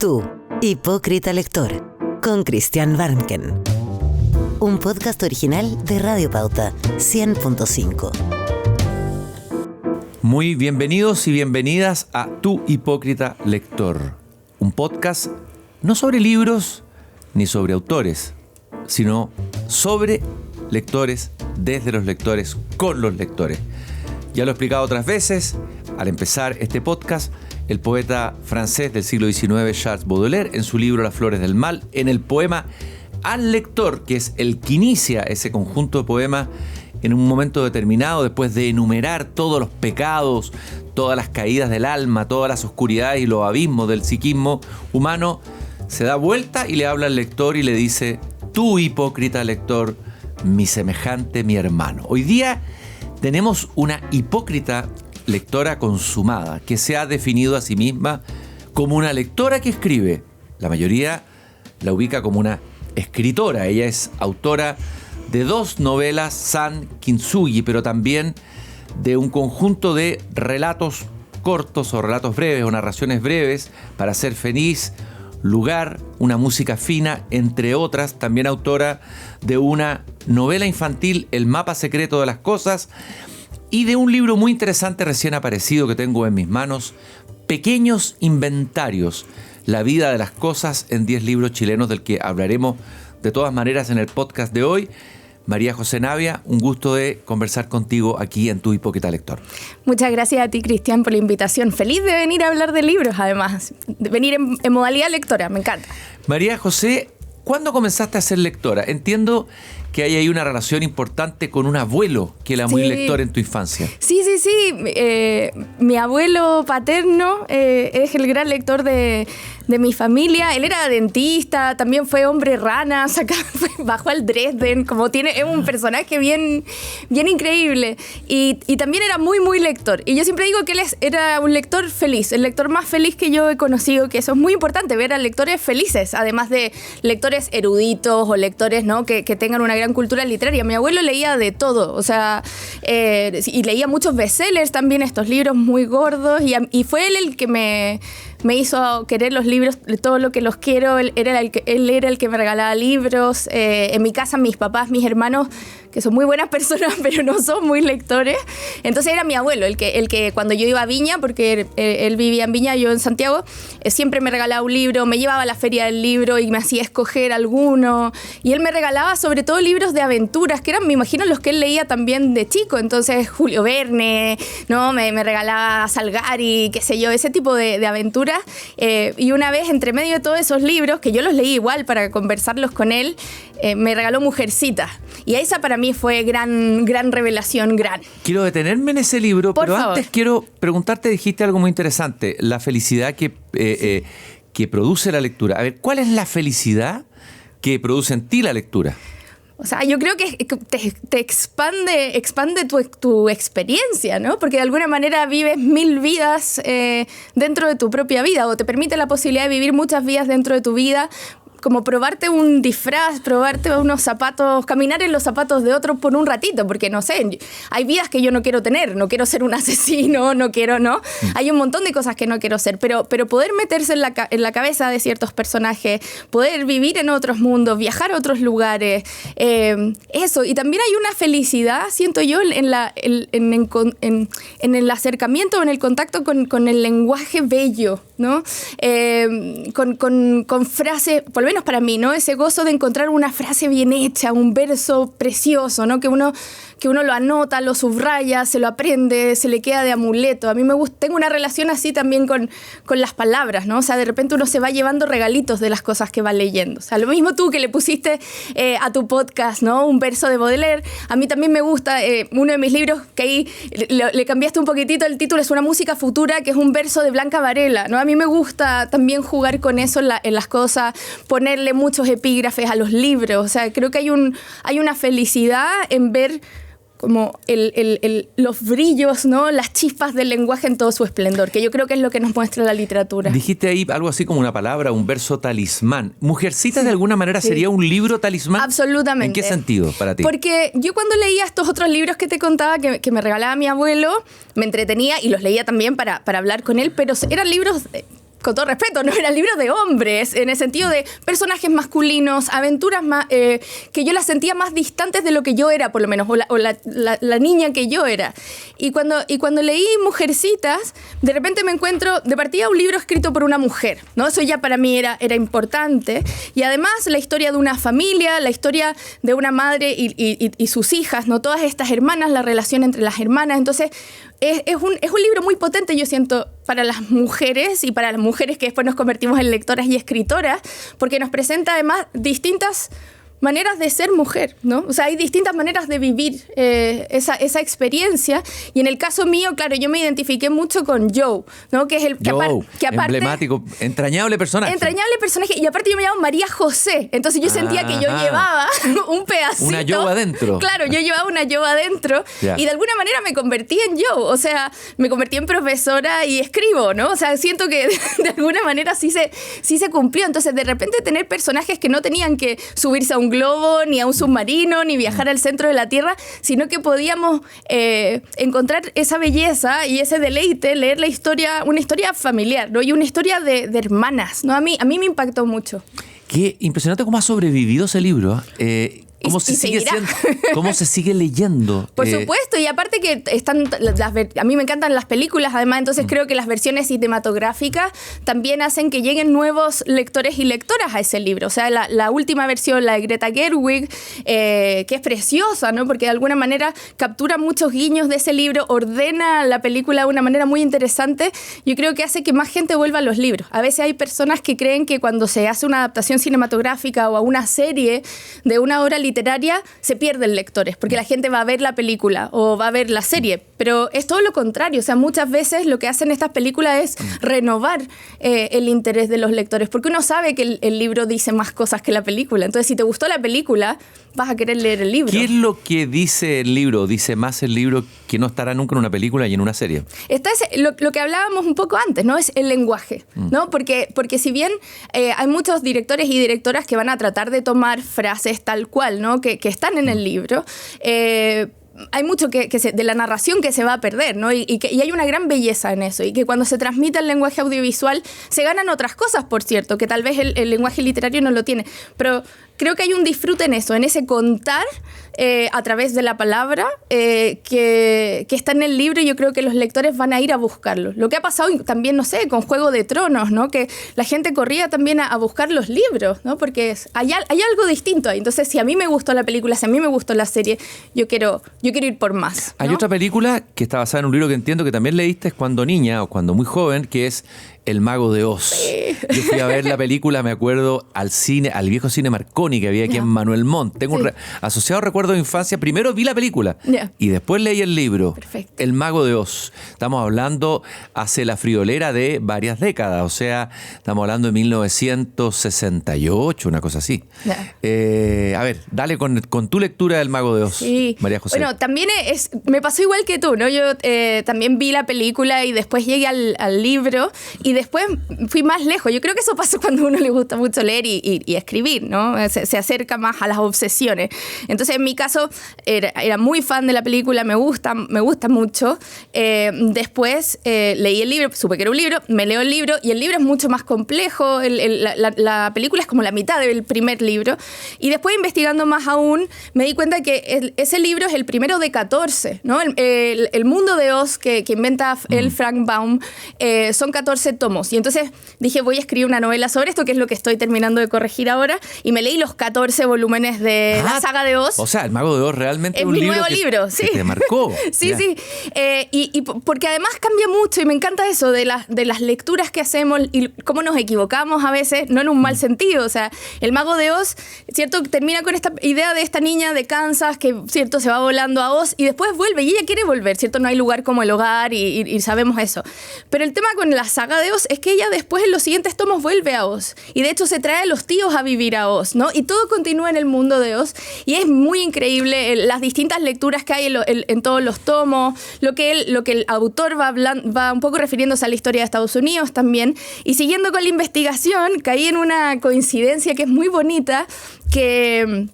Tú, hipócrita lector, con Cristian Warnken. Un podcast original de Radio Pauta 100.5. Muy bienvenidos y bienvenidas a Tu hipócrita lector. Un podcast no sobre libros ni sobre autores, sino sobre lectores, desde los lectores, con los lectores. Ya lo he explicado otras veces. Al empezar este podcast, el poeta francés del siglo XIX, Charles Baudelaire, en su libro Las flores del mal, en el poema Al lector, que es el que inicia ese conjunto de poemas, en un momento determinado, después de enumerar todos los pecados, todas las caídas del alma, todas las oscuridades y los abismos del psiquismo humano, se da vuelta y le habla al lector y le dice: tú, hipócrita lector, mi semejante, mi hermano. Hoy día tenemos una hipócrita lectora consumada, que se ha definido a sí misma como una lectora que escribe. La mayoría la ubica como una escritora. Ella es autora de 2 novelas, San Kintsugi, pero también de un conjunto de relatos cortos o relatos breves o narraciones breves para ser feliz, lugar, una música fina, entre otras. También autora de una novela infantil, El mapa secreto de las cosas, y de un libro muy interesante recién aparecido que tengo en mis manos, Pequeños inventarios, la vida de las cosas en 10 libros chilenos, del que hablaremos de todas maneras en el podcast de hoy. María José Navia, un gusto de conversar contigo aquí en Tu hipócrita lector. Muchas gracias a ti, Cristian, por la invitación. Feliz de venir a hablar de libros, además. De venir en modalidad lectora, me encanta. María José, ¿cuándo comenzaste a ser lectora? Entiendo que hay ahí una relación importante con un abuelo que era muy lector en tu infancia. Sí. Mi abuelo paterno es el gran lector de mi familia. Él era dentista, también fue hombre rana, bajó al Dresden, es un personaje bien increíble. Y también era muy lector. Y yo siempre digo que él era un lector feliz, el lector más feliz que yo he conocido, que eso es muy importante, ver a lectores felices, además de lectores eruditos o lectores, ¿no?, que tengan una gran cultura literaria. Mi abuelo leía de todo, o sea, y leía muchos bestsellers también, estos libros muy gordos, y fue él el que me hizo querer los libros, todo lo que los quiero. Él era el que me regalaba libros. En mi casa, mis papás, mis hermanos, que son muy buenas personas, pero no son muy lectores. Entonces era mi abuelo el que cuando yo iba a Viña, porque él vivía en Viña, yo en Santiago, siempre me regalaba un libro, me llevaba a la feria del libro y me hacía escoger alguno. Y él me regalaba sobre todo libros de aventuras, que eran, me imagino, los que él leía también de chico. Entonces Julio Verne, ¿no? Me regalaba Salgari, qué sé yo, ese tipo de aventuras. Y una vez, entre medio de todos esos libros, que yo los leí igual para conversarlos con él, me regaló Mujercita. Y esa para mí fue gran revelación, Quiero detenerme en ese libro, pero antes quiero preguntarte, dijiste algo muy interesante, la felicidad que produce la lectura. A ver, ¿cuál es la felicidad que produce en ti la lectura? O sea, yo creo que te expande tu experiencia, ¿no? Porque de alguna manera vives 1000 vidas dentro de tu propia vida, o te permite la posibilidad de vivir muchas vidas dentro de tu vida, como probarte un disfraz, probarte unos zapatos, caminar en los zapatos de otro por un ratito, porque no sé, hay vidas que yo no quiero tener, no quiero ser un asesino, no quiero, ¿no? Hay un montón de cosas que no quiero ser, pero poder meterse en la cabeza de ciertos personajes, poder vivir en otros mundos, viajar a otros lugares, eso. Y también hay una felicidad, siento yo, en el acercamiento, en el contacto con el lenguaje bello, ¿no? Con frases, por lo menos para mí, ¿no? Ese gozo de encontrar una frase bien hecha, un verso precioso, ¿no? Que uno lo anota, lo subraya, se lo aprende, se le queda de amuleto. A mí me gusta, tengo una relación así también con las palabras, ¿no? O sea, de repente uno se va llevando regalitos de las cosas que va leyendo. O sea, lo mismo tú que le pusiste a tu podcast, ¿no? Un verso de Baudelaire. A mí también me gusta uno de mis libros, que ahí le cambiaste un poquitito el título, es Una música futura, que es un verso de Blanca Varela, ¿no? A mí me gusta también jugar con eso en las cosas, ponerle muchos epígrafes a los libros. O sea, creo que hay una felicidad en ver como los brillos, ¿no? Las chispas del lenguaje en todo su esplendor, que yo creo que es lo que nos muestra la literatura. Dijiste ahí algo así como una palabra, un verso talismán. ¿Mujercita de alguna manera sería un libro talismán? Absolutamente. ¿En qué sentido para ti? Porque yo cuando leía estos otros libros que te contaba, que me regalaba mi abuelo, me entretenía y los leía también para hablar con él, pero eran libros con todo respeto, no eran libros de hombres, en el sentido de personajes masculinos, aventuras más, que yo las sentía más distantes de lo que yo era, por lo menos, o la niña que yo era. Y cuando leí Mujercitas, de repente me encuentro, de partida, un libro escrito por una mujer, ¿no? Eso ya para mí era importante. Y además, la historia de una familia, la historia de una madre y sus hijas, ¿no? Todas estas hermanas, la relación entre las hermanas. Entonces, es un libro muy potente, yo siento, para las mujeres y para las mujeres que después nos convertimos en lectoras y escritoras, porque nos presenta además distintas maneras de ser mujer, ¿no? O sea, hay distintas maneras de vivir esa experiencia. Y en el caso mío, claro, yo me identifiqué mucho con Joe, ¿no? Que es el Joe, que aparte, emblemático, entrañable personaje. Entrañable personaje. Y aparte yo me llamo María José. Entonces yo sentía que yo llevaba un pedacito. Una Joe adentro. Claro, yo llevaba una Joe adentro. Yeah. Y de alguna manera me convertí en Joe. O sea, me convertí en profesora y escribo, ¿no? O sea, siento que de alguna manera sí se cumplió. Entonces, de repente tener personajes que no tenían que subirse a un globo, ni a un submarino, ni viajar al centro de la Tierra, sino que podíamos encontrar esa belleza y ese deleite, leer la historia, una historia familiar, ¿no? Y una historia de hermanas, ¿no? A mí me impactó mucho. Qué impresionante cómo ha sobrevivido ese libro. ¿Cómo se sigue leyendo? Por supuesto, y aparte que están a mí me encantan las películas, además, entonces creo que las versiones cinematográficas también hacen que lleguen nuevos lectores y lectoras a ese libro. O sea, la última versión, la de Greta Gerwig, que es preciosa, ¿no? Porque de alguna manera captura muchos guiños de ese libro, ordena la película de una manera muy interesante. Yo creo que hace que más gente vuelva a los libros. A veces hay personas que creen que cuando se hace una adaptación cinematográfica o a una serie de una hora literaria, se pierden lectores, porque la gente va a ver la película o va a ver la serie, pero es todo lo contrario. O sea, muchas veces lo que hacen estas películas es renovar el interés de los lectores, porque uno sabe que el libro dice más cosas que la película. Entonces, si te gustó la película, vas a querer leer el libro. ¿Qué es lo que dice el libro? Dice más el libro que no estará nunca en una película y en una serie. Lo que hablábamos un poco antes, ¿no? Es el lenguaje, ¿no? Porque si bien hay muchos directores y directoras que van a tratar de tomar frases tal cual, ¿no? Que están en el libro, hay mucho de la narración que se va a perder, ¿no? Y hay una gran belleza en eso, y que cuando se transmite el lenguaje audiovisual se ganan otras cosas, por cierto, que tal vez el lenguaje literario no lo tiene, pero creo que hay un disfrute en eso, en ese contar a través de la palabra que está en el libro, y yo creo que los lectores van a ir a buscarlo. Lo que ha pasado también, no sé, con Juego de Tronos, ¿no? Que la gente corría también a buscar los libros, ¿no? Porque hay algo distinto ahí. Entonces, si a mí me gustó la película, si a mí me gustó la serie, yo quiero ir por más, ¿no? Hay otra película que está basada en un libro que entiendo que también leíste cuando niña o cuando muy joven, que es El Mago de Oz. Sí. Yo fui a ver la película, me acuerdo, al viejo cine Marconi que había aquí en Manuel Montt. Tengo un asociado recuerdo de infancia. Primero vi la película y después leí el libro. Perfecto. El Mago de Oz. Estamos hablando hace la friolera de varias décadas. O sea, estamos hablando de 1968, una cosa así. A ver, dale con tu lectura del Mago de Oz, sí. María José. Bueno, también me pasó igual que tú, ¿no? Yo también vi la película y después llegué al libro, y después fui más lejos. Yo creo que eso pasa cuando a uno le gusta mucho leer y escribir, ¿no? Se acerca más a las obsesiones. Entonces, en mi caso, era muy fan de la película, me gusta mucho. Después leí el libro, supe que era un libro, me leo el libro, y el libro es mucho más complejo. La película es como la mitad del primer libro. Y después, investigando más aún, me di cuenta que ese libro es el primero de 14, ¿no? El mundo de Oz que inventa L. Frank Baum son 14 tomos. Y entonces dije, voy a escribir una novela sobre esto, que es lo que estoy terminando de corregir ahora. Y me leí los 14 volúmenes de la saga de Oz. O sea, El Mago de Oz realmente es un mi libro nuevo libro, sí. Que te marcó. Sí. Y porque además cambia mucho, y me encanta eso de las lecturas que hacemos y cómo nos equivocamos a veces, no en un mal sentido. O sea, El Mago de Oz, ¿cierto? Termina con esta idea de esta niña de Kansas que, ¿cierto?, se va volando a Oz y después vuelve, y ella quiere volver, ¿cierto? No hay lugar como el hogar y sabemos eso. Pero el tema con la saga de Oz es que ella después en los siguientes tomos vuelve a Oz, y de hecho se trae a los tíos a vivir a Oz, ¿no? Y todo continúa en el mundo de Oz, y es muy increíble las distintas lecturas que hay en todos los tomos, lo que el autor va un poco refiriéndose a la historia de Estados Unidos también. Y siguiendo con la investigación, caí en una coincidencia que es muy bonita, que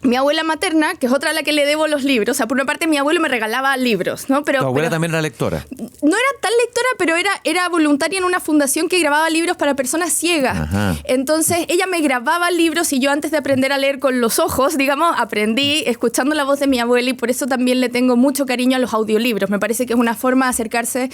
mi abuela materna, que es otra a la que le debo los libros. O sea, por una parte mi abuelo me regalaba libros, ¿no? ¿Tu abuela también era lectora? No era tan lectora, pero era voluntaria en una fundación que grababa libros para personas ciegas. Ajá. Entonces ella me grababa libros y yo, antes de aprender a leer con los ojos, digamos, aprendí escuchando la voz de mi abuela, y por eso también le tengo mucho cariño a los audiolibros. Me parece que es una forma de acercarse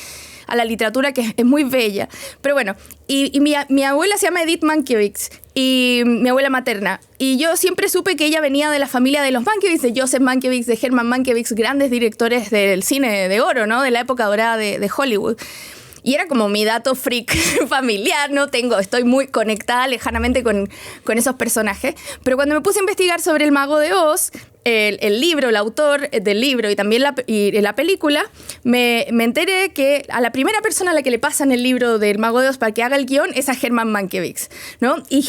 a la literatura que es muy bella. Pero bueno, y mi abuela se llama Edith Mankiewicz, y mi abuela materna. Y yo siempre supe que ella venía de la familia de los Mankiewicz, de Joseph Mankiewicz, de Herman Mankiewicz, grandes directores del cine de oro, ¿no? De la época dorada de Hollywood. Y era como mi dato freak familiar, ¿no? Estoy muy conectada lejanamente con esos personajes. Pero cuando me puse a investigar sobre El Mago de Oz, el libro, el autor del libro y también la película, me enteré que a la primera persona a la que le pasan el libro del Mago de Oz para que haga el guión es a Herman Mankiewicz, ¿no? Y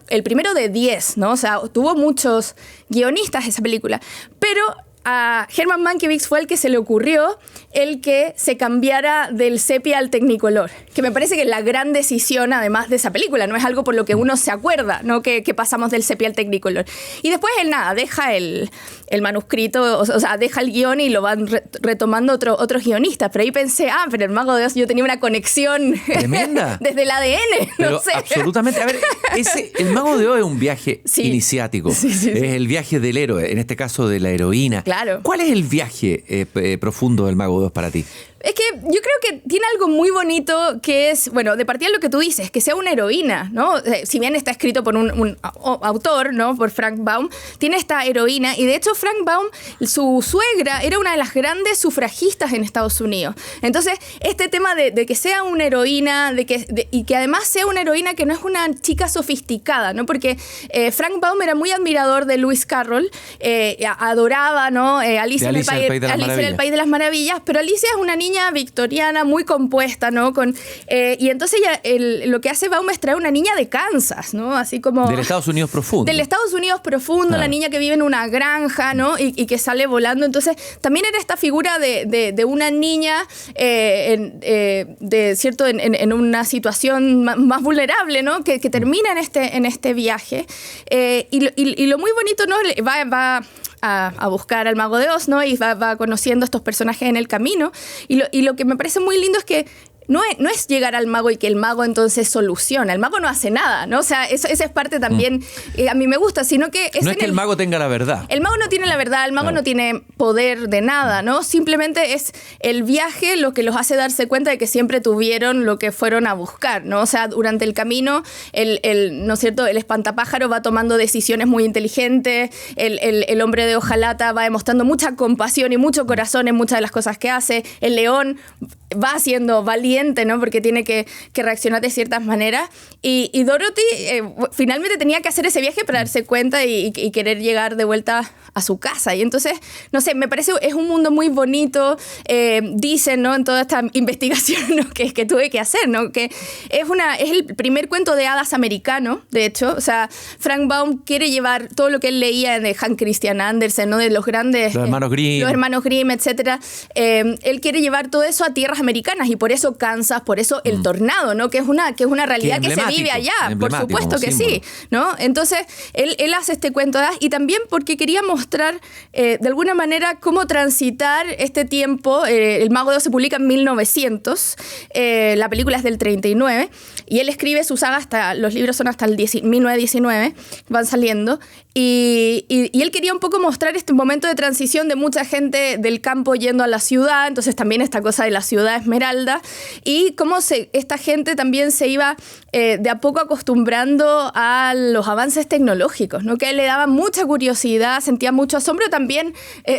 el primero de 10, ¿no? O sea, tuvo muchos guionistas esa película. Pero a Herman Mankiewicz fue el que se le ocurrió el que se cambiara del sepia al Technicolor, que me parece que es la gran decisión además de esa película, no es algo por lo que uno se acuerda, ¿no? Que pasamos del sepia al Technicolor. Y después él deja el manuscrito, o sea, deja el guión y lo van retomando otros guionistas. Pero ahí pensé, pero El Mago de Oz, yo tenía una conexión tremenda desde el ADN, pero no sé. Absolutamente. A ver, El Mago de Oz es un viaje iniciático. Sí. Es el viaje del héroe, en este caso de la heroína. Claro. ¿Cuál es el viaje profundo del Mago de Oz para ti? Es que yo creo que tiene algo muy bonito que es, bueno, de partida lo que tú dices, que sea una heroína, ¿no? Si bien está escrito por un autor, ¿no? Por Frank Baum, tiene esta heroína. Y de hecho Frank Baum, su suegra, era una de las grandes sufragistas en Estados Unidos. Entonces, este tema de que sea una heroína, y que además sea una heroína que no es una chica sofisticada, ¿no? Porque Frank Baum era muy admirador de Lewis Carroll, adoraba, ¿no? Alicia en el País de las Maravillas, pero Alicia es una niña victoriana muy compuesta, ¿no? Y entonces lo que hace Baum es traer una niña de Kansas, ¿no? Así como del Estados Unidos profundo. Del Estados Unidos profundo, la niña que vive en una granja, ¿no? Y que sale volando. Entonces, también era esta figura de una niña ¿cierto? En una situación más vulnerable, ¿no? Que termina en este viaje. Y lo muy bonito, ¿no? Va a buscar al Mago de Oz, ¿no? Y va conociendo a estos personajes en el camino. Y lo que me parece muy lindo es que no es llegar al mago y que el mago entonces soluciona. El mago no hace nada, ¿no? O sea, esa es parte también a mí me gusta, sino que no es que el mago tenga la verdad. El mago no tiene la verdad, el mago no tiene poder de nada, ¿no? Simplemente es el viaje lo que los hace darse cuenta de que siempre tuvieron lo que fueron a buscar, ¿no? O sea, durante el camino, ¿no es cierto? El espantapájaro va tomando decisiones muy inteligentes, el hombre de hojalata va demostrando mucha compasión y mucho corazón en muchas de las cosas que hace, el león va siendo valiente, ¿no? Porque tiene que reaccionar de ciertas maneras. Y Dorothy finalmente tenía que hacer ese viaje para darse cuenta y querer llegar de vuelta a su casa. Y entonces, no sé, me parece es un mundo muy bonito. Dicen, ¿no? En toda esta investigación, ¿no? que tuve que hacer, ¿no? Que es el primer cuento de hadas americano, de hecho. O sea, Frank Baum quiere llevar todo lo que él leía de Hans Christian Andersen, ¿no? De los grandes... Los hermanos Grimm, etc. Él quiere llevar todo eso a tierras americanas, y por eso Kansas, por eso el tornado, ¿no? Que es una realidad que se vive allá, por supuesto que sí, ¿no? Entonces él hace este cuento de hadas, y también porque quería mostrar de alguna manera cómo transitar este tiempo. El Mago de Oz se publica en 1900, la película es del 39, y él escribe su saga los libros son hasta el 1919, van saliendo, y él quería un poco mostrar este momento de transición de mucha gente del campo yendo a la ciudad. Entonces también esta cosa de la ciudad esmeralda, y cómo esta gente también se iba de a poco acostumbrando a los avances tecnológicos, ¿no? Que a él le daba mucha curiosidad, sentía mucho asombro, también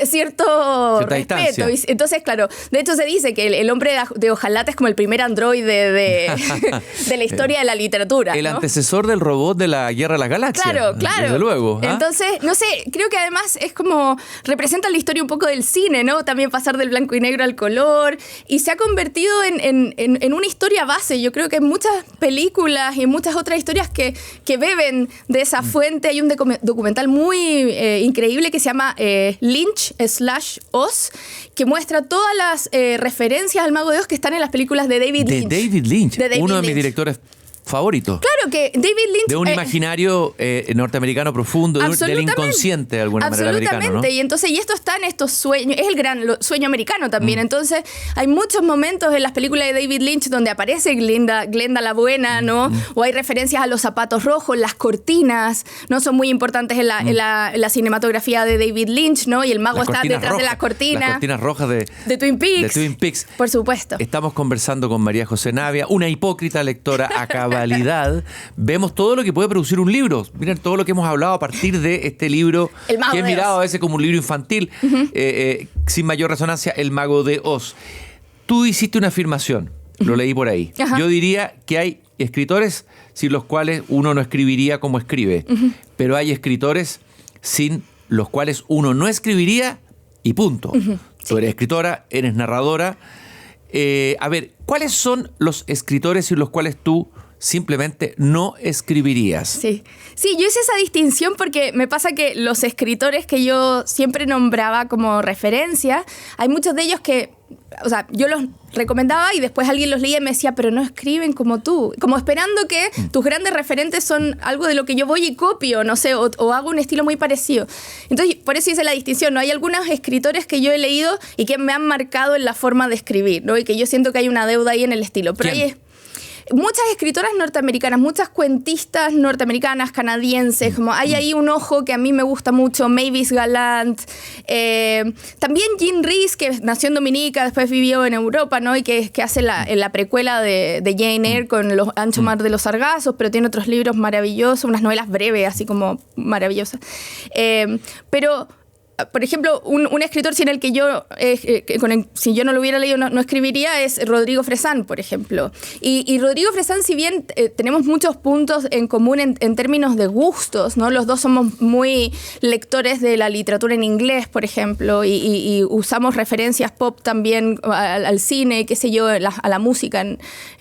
cierto respeto. Y entonces, claro, de hecho se dice que el hombre de hojalata es como el primer androide de la historia de la literatura, el ¿no? antecesor del robot de la Guerra de las Galaxias. Claro. Desde luego. Entonces, no sé, creo que además es como representa la historia un poco del cine, ¿no? También pasar del blanco y negro al color, y se ha convertido en una historia base. Yo creo que en muchas películas y en muchas otras historias que beben de esa fuente. Hay un documental muy increíble que se llama Lynch/Oz, que muestra todas las referencias al Mago de Oz que están en las películas de David Lynch. Uno de mis directores favoritos. Claro que David Lynch... De un imaginario norteamericano profundo, del inconsciente de alguna manera americano, ¿no? Y entonces, y esto está en estos sueños, es el gran sueño americano también. Entonces, hay muchos momentos en las películas de David Lynch donde aparece Glenda la buena, ¿no? O hay referencias a los zapatos rojos, las cortinas, ¿no? Son muy importantes en la cinematografía de David Lynch, ¿no? Y el mago está detrás de las cortinas. Las cortinas rojas de Twin Peaks. De Twin Peaks. Por supuesto. Estamos conversando con María José Navia, una hipócrita lectora a cabalidad. Vemos todo lo que puede producir un libro. Miren todo lo que hemos hablado a partir de este libro, que es mirado a veces como un libro infantil, sin mayor resonancia, El Mago de Oz. Tú hiciste una afirmación, lo leí por ahí. Ajá. Yo diría que hay escritores sin los cuales uno no escribiría como escribe, pero hay escritores sin los cuales uno no escribiría y punto. Tú eres escritora, eres narradora. A ver, ¿cuáles son los escritores sin los cuales tú simplemente no escribirías? Sí, yo hice esa distinción porque me pasa que los escritores que yo siempre nombraba como referencia, hay muchos de ellos que, o sea, yo los recomendaba y después alguien los leía y me decía, pero no escriben como tú, como esperando que tus grandes referentes son algo de lo que yo voy y copio, no sé, o hago un estilo muy parecido. Entonces, por eso hice la distinción, ¿no? Hay algunos escritores que yo he leído y que me han marcado en la forma de escribir, ¿no? Y que yo siento que hay una deuda ahí en el estilo. Pero hay muchas escritoras norteamericanas, muchas cuentistas norteamericanas, canadienses, como hay ahí un ojo que a mí me gusta mucho, Mavis Gallant, también Jean Rhys, que nació en Dominica, después vivió en Europa, ¿no? Y que hace la precuela de Jane Eyre con los Ancho Mar de los Sargazos, pero tiene otros libros maravillosos, unas novelas breves, así como maravillosas. Pero... Por ejemplo, un escritor sin el que yo, si yo no lo hubiera leído, no escribiría, es Rodrigo Fresán, por ejemplo. Y Rodrigo Fresán, si bien tenemos muchos puntos en común en términos de gustos, ¿no? Los dos somos muy lectores de la literatura en inglés, por ejemplo, y usamos referencias pop también al cine, qué sé yo, a la música en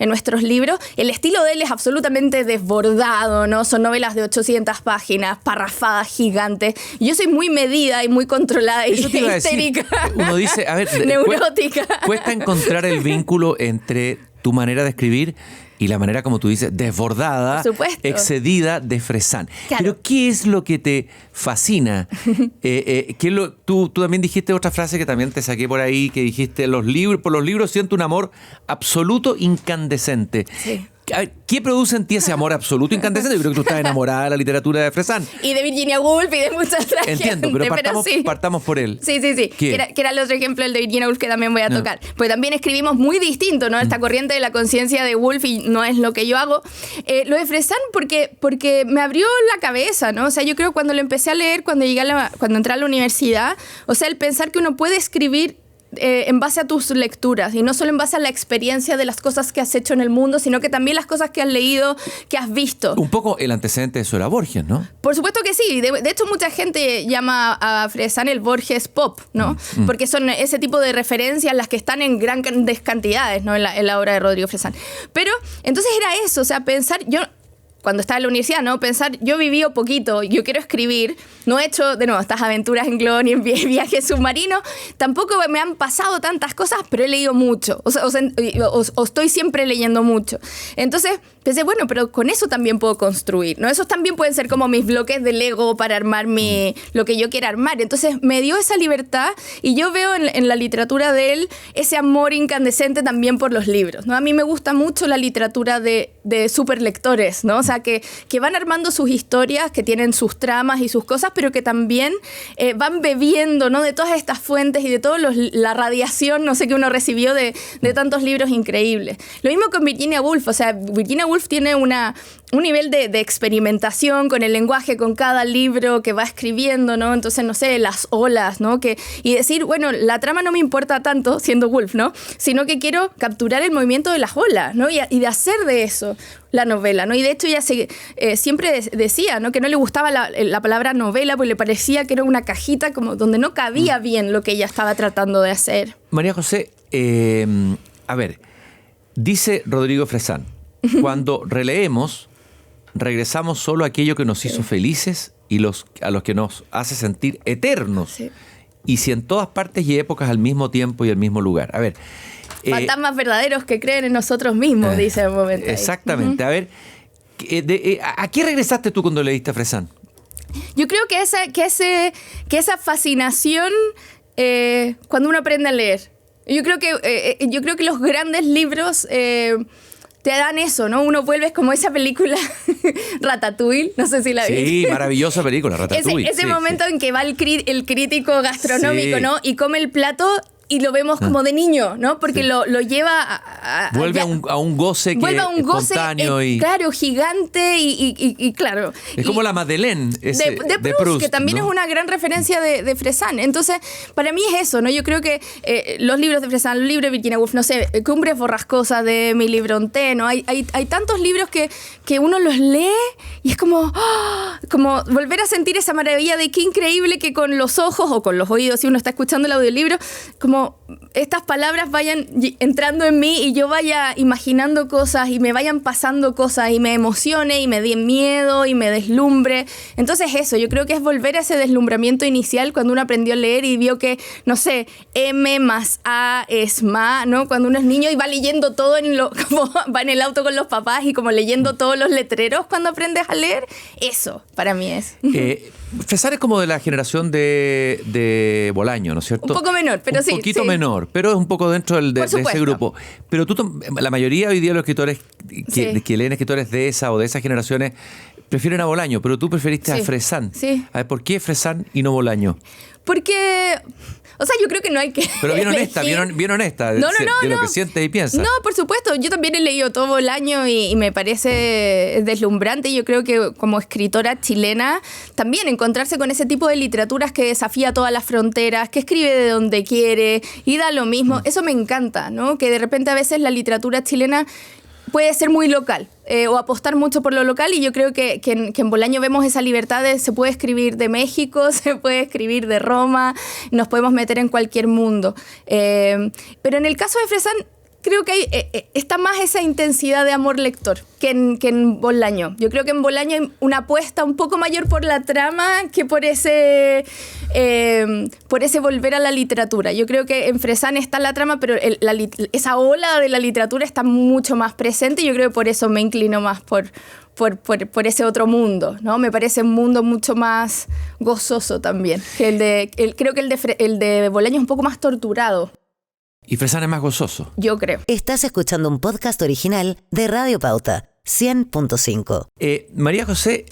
nuestros libros. El estilo de él es absolutamente desbordado, ¿no? Son novelas de 800 páginas, parrafadas gigantes. Yo soy muy medida y muy controlada y histérica. Uno dice, a ver, neurótica. Cuesta encontrar el vínculo entre tu manera de escribir y la manera, como tú dices, desbordada, excedida de Fresán. Claro. Pero ¿qué es lo que te fascina? Tú también dijiste otra frase que también te saqué por ahí, que dijiste, por los libros siento un amor absoluto, incandescente. Sí. ¿Qué produce en ti ese amor absoluto, incandescente? Yo creo que tú estás enamorada de la literatura de Fresán. Y de Virginia Woolf y de muchas otras. Entiendo, pero partamos por él. Sí. Que era el otro ejemplo, el de Virginia Woolf, que también voy a tocar. Porque también escribimos muy distinto, ¿no? Esta corriente de la conciencia de Woolf y no es lo que yo hago. Lo de Fresán porque me abrió la cabeza, ¿no? O sea, yo creo que cuando lo empecé a leer, cuando entré a la universidad, o sea, el pensar que uno puede escribir en base a tus lecturas y no solo en base a la experiencia de las cosas que has hecho en el mundo, sino que también las cosas que has leído, que has visto. Un poco el antecedente de eso era Borges, ¿no? Por supuesto que sí. De hecho, mucha gente llama a Fresán el Borges pop, ¿no? Porque son ese tipo de referencias las que están en grandes cantidades, ¿no? en la obra de Rodrigo Fresán. Pero entonces era eso, o sea, pensar... Cuando estaba en la universidad, ¿no? Pensar, yo viví poquito, yo quiero escribir, no he hecho, de nuevo, estas aventuras en globo ni en viajes submarinos, tampoco me han pasado tantas cosas, pero he leído mucho, o estoy siempre leyendo mucho. Entonces pensé, bueno, pero con eso también puedo construir, ¿no? Esos también pueden ser como mis bloques de Lego para armar lo que yo quiera armar. Entonces me dio esa libertad y yo veo en la literatura de él ese amor incandescente también por los libros, ¿no? A mí me gusta mucho la literatura de superlectores, ¿no? O sea, que van armando sus historias, que tienen sus tramas y sus cosas, pero que también van bebiendo, ¿no? De todas estas fuentes y de toda la radiación, no sé, que uno recibió de tantos libros increíbles. Lo mismo con Virginia Woolf, o sea, Virginia Woolf tiene un nivel de experimentación con el lenguaje, con cada libro que va escribiendo, ¿no? Entonces, no sé, las olas, ¿no? Y decir, bueno, la trama no me importa tanto, siendo Woolf, ¿no? Sino que quiero capturar el movimiento de las olas, ¿no? Y de hacer de eso la novela, ¿no? Y de hecho ella siempre decía, ¿no? Que no le gustaba la palabra novela porque le parecía que era una cajita como donde no cabía bien lo que ella estaba tratando de hacer. María José, a ver, dice Rodrigo Fresán, cuando releemos, regresamos solo a aquello que nos hizo felices y a los que nos hace sentir eternos. Sí. Y si en todas partes y épocas al mismo tiempo y al mismo lugar. A ver. Fantasmas verdaderos que creen en nosotros mismos, dice en un momento. Exactamente. A ver, ¿A qué regresaste tú cuando leíste a Fresán? Yo creo que esa fascinación cuando uno aprende a leer. Yo creo que los grandes libros te dan eso, ¿no? Uno vuelve como esa película Ratatouille, no sé si la viste. Sí, maravillosa película, Ratatouille. Ese momento en que va el crítico gastronómico, Sí. ¿no? Y come el plato y lo vemos como de niño, ¿no? Porque lo lleva Vuelve a un goce que vuelve a un goce, espontáneo claro, gigante y claro. Es como la Madeleine de Proust, que también ¿no? es una gran referencia de Fresán. Entonces, para mí es eso, ¿no? Yo creo que los libros de Fresán, los libros de Virginia Woolf, no sé, Cumbres borrascosas de Emily Brontë, ¿no? Hay tantos libros que uno los lee y es como volver a sentir esa maravilla de qué increíble que con los ojos o con los oídos, si uno está escuchando el audiolibro, como estas palabras vayan entrando en mí y yo vaya imaginando cosas y me vayan pasando cosas y me emocione y me dé miedo y me deslumbre. Entonces eso, yo creo que es volver a ese deslumbramiento inicial cuando uno aprendió a leer y vio que, no sé, M más A es ma, ¿no? Cuando uno es niño y va leyendo todo como va en el auto con los papás y como leyendo todos los letreros cuando aprendes a leer. Eso, para mí es. Fresán es como de la generación de Bolaño, ¿no es cierto? Un poco menor, pero sí. Un poquito sí. menor, pero es un poco dentro de ese supuesto. grupo. Pero la mayoría hoy día de los escritores Sí. que leen escritores de esa o de esas generaciones prefieren a Bolaño, pero tú preferiste Sí. a Fresán. Sí. A ver, ¿por qué Fresán y no Bolaño? Porque, o sea, yo creo que no hay que Pero bien honesta, elegir. bien honesta de lo que sientes y piensas. No, por supuesto. Yo también he leído todo el año y me parece deslumbrante. Yo creo que como escritora chilena, también encontrarse con ese tipo de literaturas que desafía todas las fronteras, que escribe de donde quiere y da lo mismo. Eso me encanta, ¿no? Que de repente a veces la literatura chilena puede ser muy local o apostar mucho por lo local, y yo creo que en Bolaño vemos esa libertad de se puede escribir de México, se puede escribir de Roma, nos podemos meter en cualquier mundo. Pero en el caso de Fresán creo que está más esa intensidad de amor lector que en Bolaño. Yo creo que en Bolaño hay una apuesta un poco mayor por la trama que por ese volver a la literatura. Yo creo que en Fresán está la trama, pero esa ola de la literatura está mucho más presente, y yo creo que por eso me inclino más por ese otro mundo, ¿no? Me parece un mundo mucho más gozoso también. Que creo que el de Bolaño es un poco más torturado. Y Fresán es más gozoso. Yo creo. Estás escuchando un podcast original de Radio Pauta, 100.5. María José,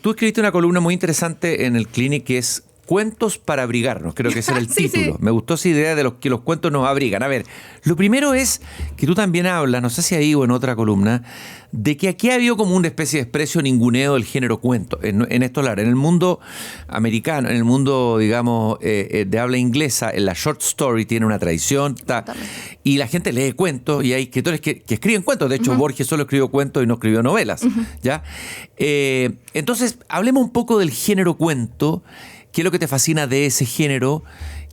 tú escribiste una columna muy interesante en el Clinic que es Cuentos para abrigarnos, creo que ese era el Sí, título. sí. Me gustó esa idea de que los cuentos nos abrigan. A ver, lo primero es que tú también hablas, no sé si ahí o en otra columna, de que aquí ha habido como una especie de desprecio ninguneo del género cuento en estos lares. En el mundo americano, en el mundo, digamos, de habla inglesa, en la short story tiene una tradición, y la gente lee cuentos, y hay escritores que escriben cuentos. De hecho, Borges solo escribió cuentos y no escribió novelas. ¿Ya? Entonces, hablemos un poco del género cuento. ¿Qué es lo que te fascina de ese género?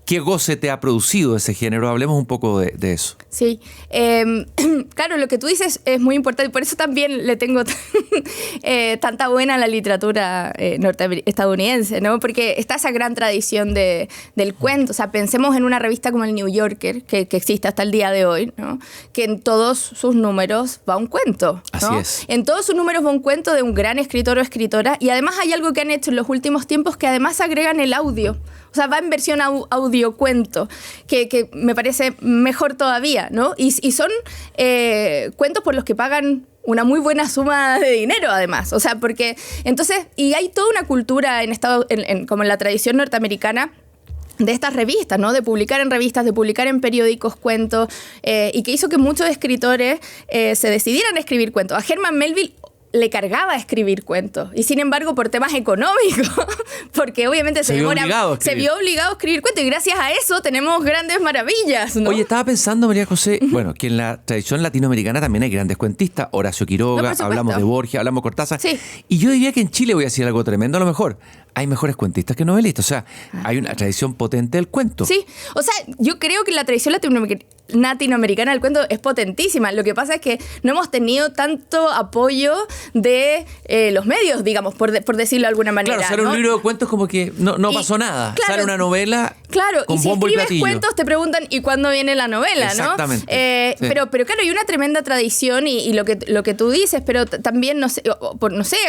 ¿Qué goce te ha producido ese género? Hablemos un poco de eso. Sí, claro, lo que tú dices es muy importante, por eso también le tengo tanta buena a la literatura estadounidense, ¿no? Porque está esa gran tradición del cuento. O sea, pensemos en una revista como el New Yorker, que existe hasta el día de hoy, ¿no? Que en todos sus números va un cuento, ¿no? Así es. En todos sus números va un cuento de un gran escritor o escritora, y además hay algo que han hecho en los últimos tiempos que además agregan el audio. O sea, va en versión audiocuento, que me parece mejor todavía, ¿no? Y son cuentos por los que pagan una muy buena suma de dinero, además. O sea, porque entonces, y hay toda una cultura como en la tradición norteamericana de estas revistas, ¿no? De publicar en revistas, de publicar en periódicos cuentos, y que hizo que muchos escritores se decidieran a escribir cuentos. A Herman Melville le cargaba escribir cuentos, y sin embargo por temas económicos, porque obviamente se vio obligado a escribir cuentos, y gracias a eso tenemos grandes maravillas, ¿no? Oye, estaba pensando, María José, bueno, que en la tradición latinoamericana también hay grandes cuentistas. Horacio Quiroga, hablamos de Borges, hablamos de Cortázar. Sí. Y yo diría que en Chile, voy a decir algo tremendo, a lo mejor hay mejores cuentistas que latinoamericana del cuento es potentísima. Lo que pasa es que no hemos tenido tanto apoyo de los medios, digamos, por decirlo de alguna manera. Claro, sale un libro de cuentos como que no pasó nada. Claro, sale una novela con y si bombo y escribes platillo. Cuentos te preguntan ¿y cuándo viene la novela? Exactamente. Sí. Pero claro, hay una tremenda tradición y lo que tú dices, pero también, no sé,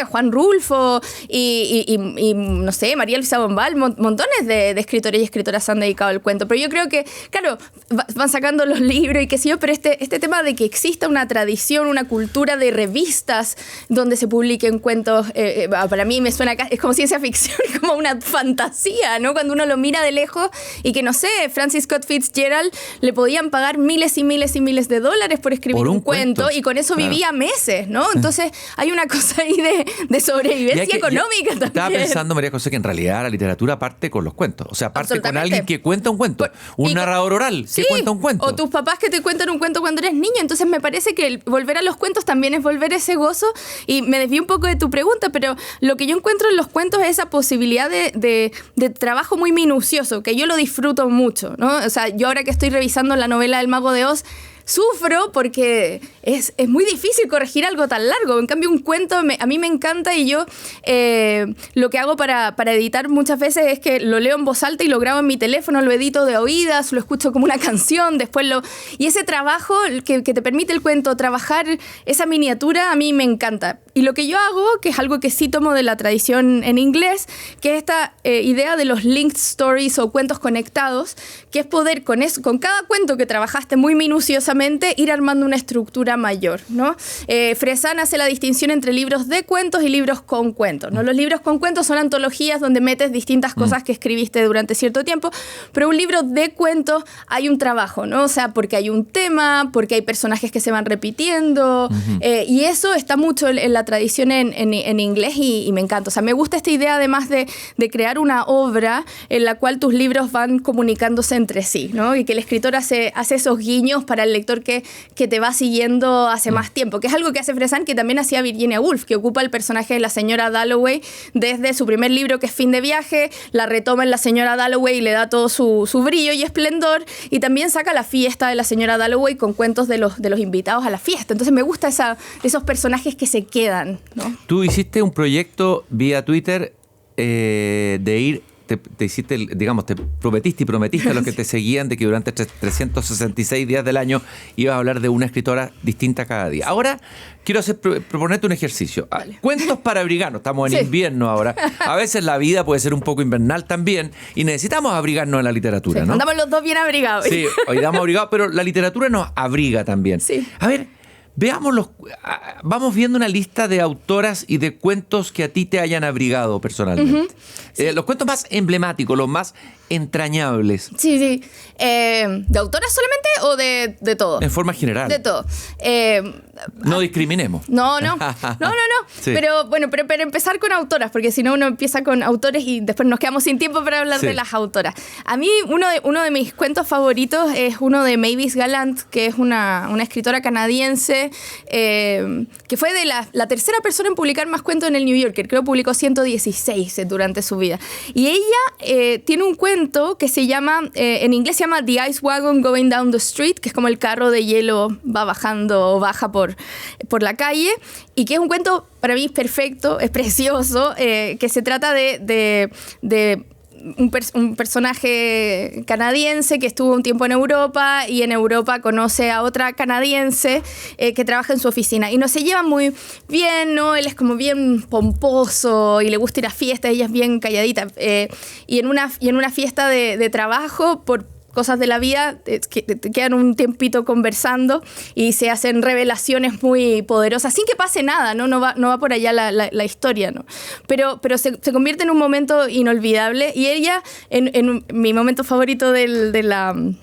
Juan Rulfo y no sé, María Luisa Bombal, montones de escritores y escritoras han dedicado al cuento. Pero yo creo que, claro, van sacando los libros y qué sé yo, pero este tema de que exista una tradición, una cultura de revistas donde se publiquen cuentos, para mí me suena, es como ciencia ficción, como una fantasía, ¿no? Cuando uno lo mira de lejos y que, no sé, Francis Scott Fitzgerald le podían pagar miles y miles y miles de dólares por escribir un cuento y con eso vivía meses, ¿no? Entonces hay una cosa ahí de sobrevivencia económica también. Estaba pensando, María José, que en realidad la literatura parte con los cuentos. O sea, parte con alguien que cuenta un cuento. Un narrador oral que cuenta un cuento. O tus papás que te cuentan un cuento cuando eres niño. Entonces me parece que volver a los cuentos también es volver ese gozo. Y me desvío un poco de tu pregunta, pero lo que yo encuentro en los cuentos es esa posibilidad de trabajo muy minucioso, que yo lo disfruto mucho, ¿no? O sea, yo ahora que estoy revisando la novela del Mago de Oz, sufro porque es muy difícil corregir algo tan largo. En cambio, un cuento a mí me encanta y yo lo que hago para editar muchas veces es que lo leo en voz alta y lo grabo en mi teléfono, lo edito de oídas, lo escucho como una canción, después y ese trabajo que te permite el cuento, trabajar esa miniatura, a mí me encanta. Y lo que yo hago, que es algo que sí tomo de la tradición en inglés, que es esta idea de los linked stories o cuentos conectados, que es poder con cada cuento que trabajaste muy minuciosamente ir armando una estructura mayor, ¿no? Fresán hace la distinción entre libros de cuentos y libros con cuentos, ¿no? Los libros con cuentos son antologías donde metes distintas cosas que escribiste durante cierto tiempo, pero un libro de cuentos hay un trabajo, ¿no? O sea, porque hay un tema, porque hay personajes que se van repitiendo, y eso está mucho en la tradición en inglés y me encanta. O sea, me gusta esta idea además de crear una obra en la cual tus libros van comunicándose entre sí, ¿no? Y que el escritor hace esos guiños para el lector que te va siguiendo hace más tiempo, que es algo que hace Fresán, que también hacía Virginia Woolf, que ocupa el personaje de la señora Dalloway desde su primer libro, que es Fin de viaje, la retoma en la señora Dalloway y le da todo su brillo y esplendor, y también saca la fiesta de la señora Dalloway con cuentos de los invitados a la fiesta. Entonces me gusta esos personajes que se quedan, ¿no? Tú hiciste un proyecto vía Twitter de ir... Te hiciste, digamos, te prometiste a los que te seguían de que durante 366 días del año ibas a hablar de una escritora distinta cada día. Ahora quiero proponerte un ejercicio. Vale. Cuentos para abrigarnos. Estamos en invierno ahora. A veces la vida puede ser un poco invernal también y necesitamos abrigarnos en la literatura, ¿no? Andamos los dos bien abrigados. Sí, hoy estamos abrigados, pero la literatura nos abriga también. Sí. A ver, vamos viendo una lista de autoras y de cuentos que a ti te hayan abrigado personalmente. Los cuentos más emblemáticos, los más entrañables. Sí. ¿De autoras solamente o de todo? En forma general. De todo. No discriminemos. No. Sí. Pero bueno, pero empezar con autoras, porque si no uno empieza con autores y después nos quedamos sin tiempo para hablar de las autoras. A mí uno de mis cuentos favoritos es uno de Mavis Gallant, que es una escritora canadiense que fue de la tercera persona en publicar más cuentos en el New Yorker. Creo que publicó 116 durante su vida. Y ella tiene un cuento que se llama, en inglés se llama The Ice Wagon Going Down the Street, que es como el carro de hielo va bajando o baja por la calle, y que es un cuento para mí perfecto, es precioso, que se trata de un personaje canadiense que estuvo un tiempo en Europa y en Europa conoce a otra canadiense que trabaja en su oficina y no se llevan muy bien, ¿no? Él es como bien pomposo y le gusta ir a fiestas, ella es bien calladita, y en una fiesta de trabajo, por cosas de la vida, que te quedan un tiempito conversando y se hacen revelaciones muy poderosas, sin que pase nada, ¿no? No va por allá la historia, ¿no? Pero se convierte en un momento inolvidable y ella, en mi momento favorito del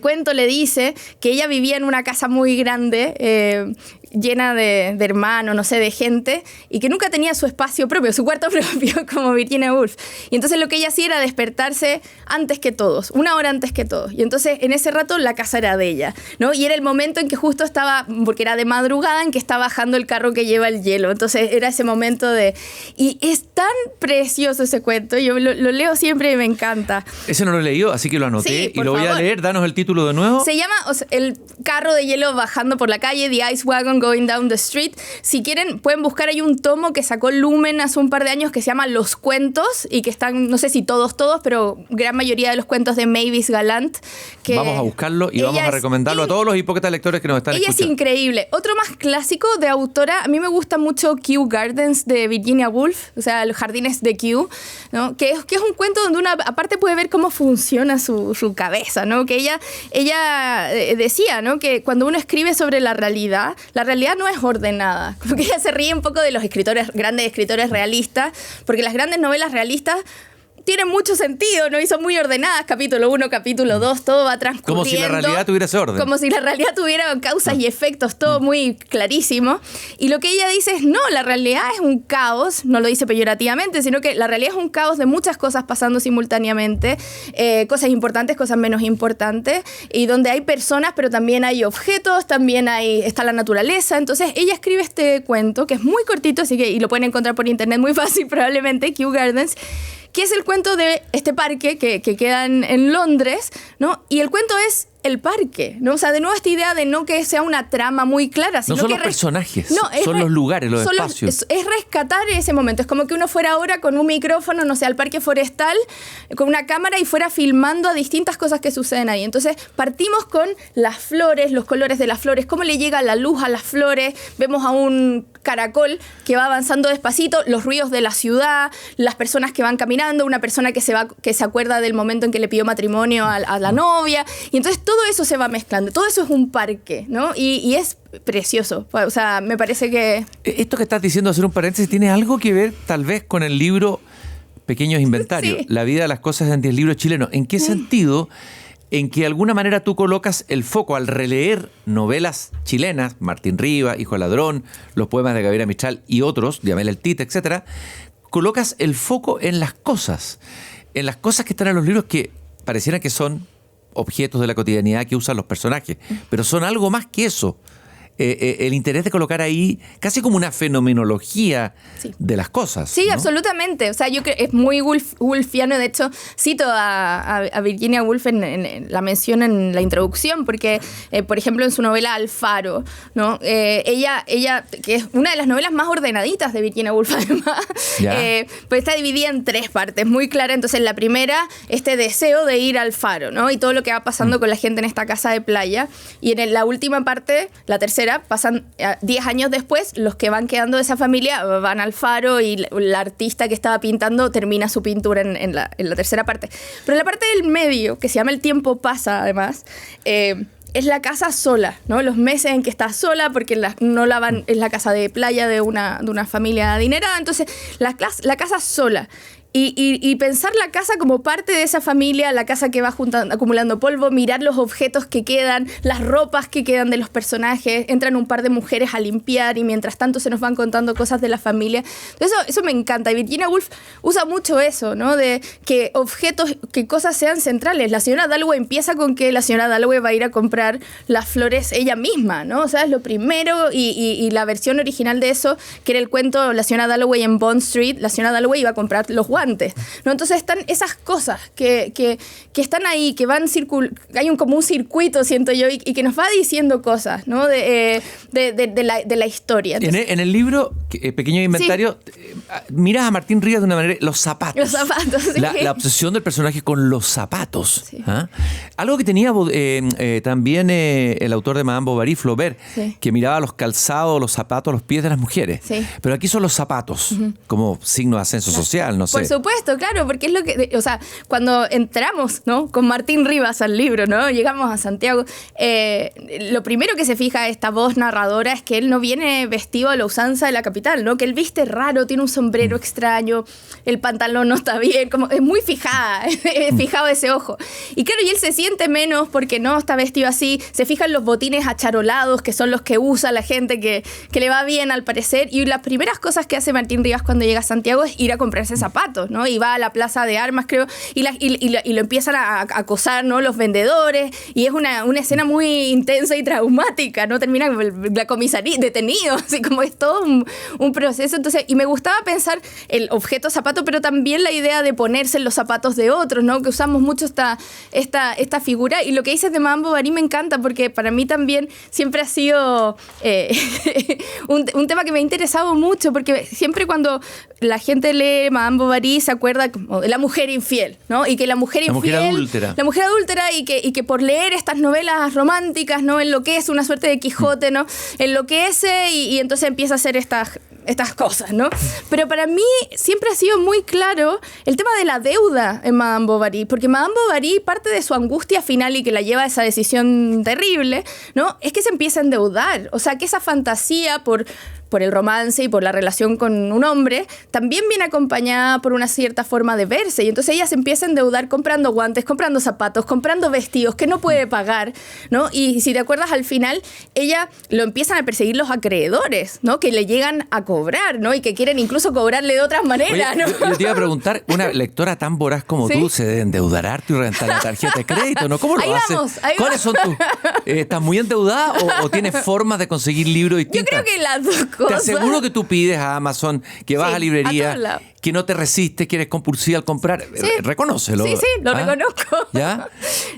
cuento, le dice que ella vivía en una casa muy grande llena de hermanos, no sé, de gente, y que nunca tenía su espacio propio, su cuarto propio, como Virginia Woolf. Y entonces lo que ella hacía era despertarse antes que todos, 1 hora antes que todos. Y entonces en ese rato la casa era de ella, ¿no? Y era el momento en que justo estaba, porque era de madrugada, en que está bajando el carro que lleva el hielo. Entonces era ese momento de... Y es tan precioso ese cuento, yo lo leo siempre y me encanta. Ese no lo he leído, así que lo anoté Sí, y lo voy a leer. Danos el título de nuevo. Se llama el carro de hielo bajando por la calle, The Ice Wagon Going Down the Street. Si quieren, pueden buscar, hay un tomo que sacó Lumen hace un par de años que se llama Los Cuentos y que están, no sé si todos, pero gran mayoría de los cuentos de Mavis Galant. Que vamos a buscarlo y vamos a recomendarlo a todos los hipócritas lectores que nos están escuchando. Ella es increíble. Otro más clásico de autora, a mí me gusta mucho Kew Gardens de Virginia Woolf, o sea, Los Jardines de Kew, ¿no? que es un cuento donde una aparte puede ver cómo funciona su cabeza, ¿no? Que ella decía, ¿no? Que cuando uno escribe sobre la realidad no es ordenada. Como que ella se ríe un poco de los grandes escritores realistas, porque las grandes novelas realistas tienen mucho sentido, ¿no? Y son muy ordenadas, capítulo 1, capítulo 2, todo va transcurriendo. Como si la realidad tuviera ese orden. Como si la realidad tuviera causas y efectos, todo muy clarísimo. Y lo que ella dice es, no, la realidad es un caos, no lo dice peyorativamente, sino que la realidad es un caos de muchas cosas pasando simultáneamente, cosas importantes, cosas menos importantes, y donde hay personas, pero también hay objetos, también está la naturaleza. Entonces ella escribe este cuento, que es muy cortito, así que, y lo pueden encontrar por internet muy fácil probablemente, Kew Gardens, que es el cuento de este parque que queda en Londres, ¿no? Y el cuento es el parque, ¿no? O sea, de nuevo esta idea de no que sea una trama muy clara, sino no son que los personajes, no, son los lugares, los espacios. Es rescatar ese momento. Es como que uno fuera ahora con un micrófono, no sé, al parque forestal, con una cámara y fuera filmando a distintas cosas que suceden ahí. Entonces, partimos con las flores, los colores de las flores, cómo le llega la luz a las flores. Vemos a un caracol que va avanzando despacito, los ruidos de la ciudad, las personas que van caminando, una persona que se acuerda del momento en que le pidió matrimonio a la novia. Y entonces todo eso se va mezclando. Todo eso es un parque, ¿no? Y es precioso. O sea, me parece que... Esto que estás diciendo, hacer un paréntesis, tiene algo que ver tal vez con el libro Pequeños Inventarios, Sí. La vida de las cosas en 10 libros chilenos. ¿En qué sentido? En que de alguna manera tú colocas el foco al releer novelas chilenas, Martín Rivas, Hijo del Ladrón, los poemas de Gabriela Mistral y otros, Yamel el Tite, etcétera, colocas el foco en las cosas que están en los libros que parecieran que son objetos de la cotidianidad que usan los personajes, pero son algo más que eso. El interés de colocar ahí casi como una fenomenología Sí. de las cosas. Sí, ¿no? absolutamente. O sea, yo creo es muy Woolfiano. De hecho, cito a Virginia Woolf en la mención en la introducción, porque, por ejemplo, en su novela Alfaro, ¿no? Ella, que es una de las novelas más ordenaditas de Virginia Woolf, además, pues está dividida en 3 partes, muy clara. Entonces, la primera, este deseo de ir al faro, ¿no? Y todo lo que va pasando con la gente en esta casa de playa. Y en la última parte, la tercera, pasan 10 años después, los que van quedando de esa familia van al faro y la artista que estaba pintando termina su pintura en la tercera parte. Pero en la parte del medio, que se llama El tiempo pasa, además, es la casa sola, ¿no? Los meses en que está sola, porque es la casa de playa de una familia adinerada. Entonces, la casa sola. Y pensar la casa como parte de esa familia, la casa que va acumulando polvo, mirar los objetos que quedan, las ropas que quedan de los personajes, entran un par de mujeres a limpiar y mientras tanto se nos van contando cosas de la familia. Entonces eso me encanta. Y Virginia Woolf usa mucho eso, ¿no? De que objetos, que cosas sean centrales. La señora Dalloway empieza con que la señora Dalloway va a ir a comprar las flores ella misma, ¿no? O sea, es lo primero y la versión original de eso, que era el cuento La señora Dalloway en Bond Street, la señora Dalloway iba a comprar los guantes, ¿no? Entonces están esas cosas que están ahí, que van hay como un circuito, siento yo, y que nos va diciendo cosas, ¿no? de la historia. Entonces, En el libro Pequeño Inventario, miras a Martín Rivas de una manera, los zapatos. Los zapatos, sí. La obsesión del personaje con los zapatos. Sí. ¿Ah? Algo que tenía también el autor de Madame Bovary, Flaubert, Sí. que miraba los calzados, los zapatos, los pies de las mujeres. Sí. Pero aquí son los zapatos, como signo de ascenso social, no sé. Por supuesto, claro, porque es lo que, o sea, cuando entramos, ¿no? Con Martín Rivas al libro, ¿no? Llegamos a Santiago, lo primero que se fija esta voz narradora es que él no viene vestido a la usanza de la capital, ¿no? Que él viste raro, tiene un sombrero extraño, el pantalón no está bien, como es muy fijado ese ojo. Y claro, y él se siente menos porque no está vestido así, se fijan los botines acharolados, que son los que usa la gente que le va bien al parecer, y las primeras cosas que hace Martín Rivas cuando llega a Santiago es ir a comprarse zapatos, ¿no? Y va a la plaza de armas, creo, y lo empiezan a acosar, ¿no? Los vendedores, y es una escena muy intensa y traumática, ¿no? Termina la comisaría detenido, así como es todo un proceso. Entonces, y me gustaba pensar el objeto zapato, pero también la idea de ponerse en los zapatos de otros, ¿no? Que usamos mucho esta figura, y lo que dices de Madame Bovary me encanta, porque para mí también siempre ha sido un tema que me ha interesado mucho, porque siempre cuando la gente lee Madame Bovary se acuerda como de la mujer infiel, ¿no? Y que la mujer adúltera. La mujer adúltera, y que por leer estas novelas románticas, ¿no? Enloquece, una suerte de Quijote, ¿no? Enloquece y entonces empieza a hacer estas cosas, ¿no? Pero para mí siempre ha sido muy claro el tema de la deuda en Madame Bovary, porque Madame Bovary, parte de su angustia final y que la lleva a esa decisión terrible, ¿no? Es que se empieza a endeudar. O sea, que esa fantasía por el romance y por la relación con un hombre, también viene acompañada por una cierta forma de verse. Y entonces ella se empieza a endeudar comprando guantes, comprando zapatos, comprando vestidos que no puede pagar, ¿no? Y si te acuerdas, al final, ella lo empiezan a perseguir los acreedores, ¿no? Que le llegan a cobrar, ¿no? Y que quieren incluso cobrarle de otras maneras, oye, ¿no? Yo te iba a preguntar, una lectora tan voraz como tú se debe endeudar harto y rentar la tarjeta de crédito, ¿no? ¿Cómo lo haces? ¿Cuáles son tus? ¿Estás muy endeudada o tienes formas de conseguir libros distintas? Yo creo que las dos cosas. Te aseguro que tú pides a Amazon, que vas a librería, que no te resistes, que eres compulsiva al comprar. Reconócelo. Sí, lo reconozco. ¿Ya?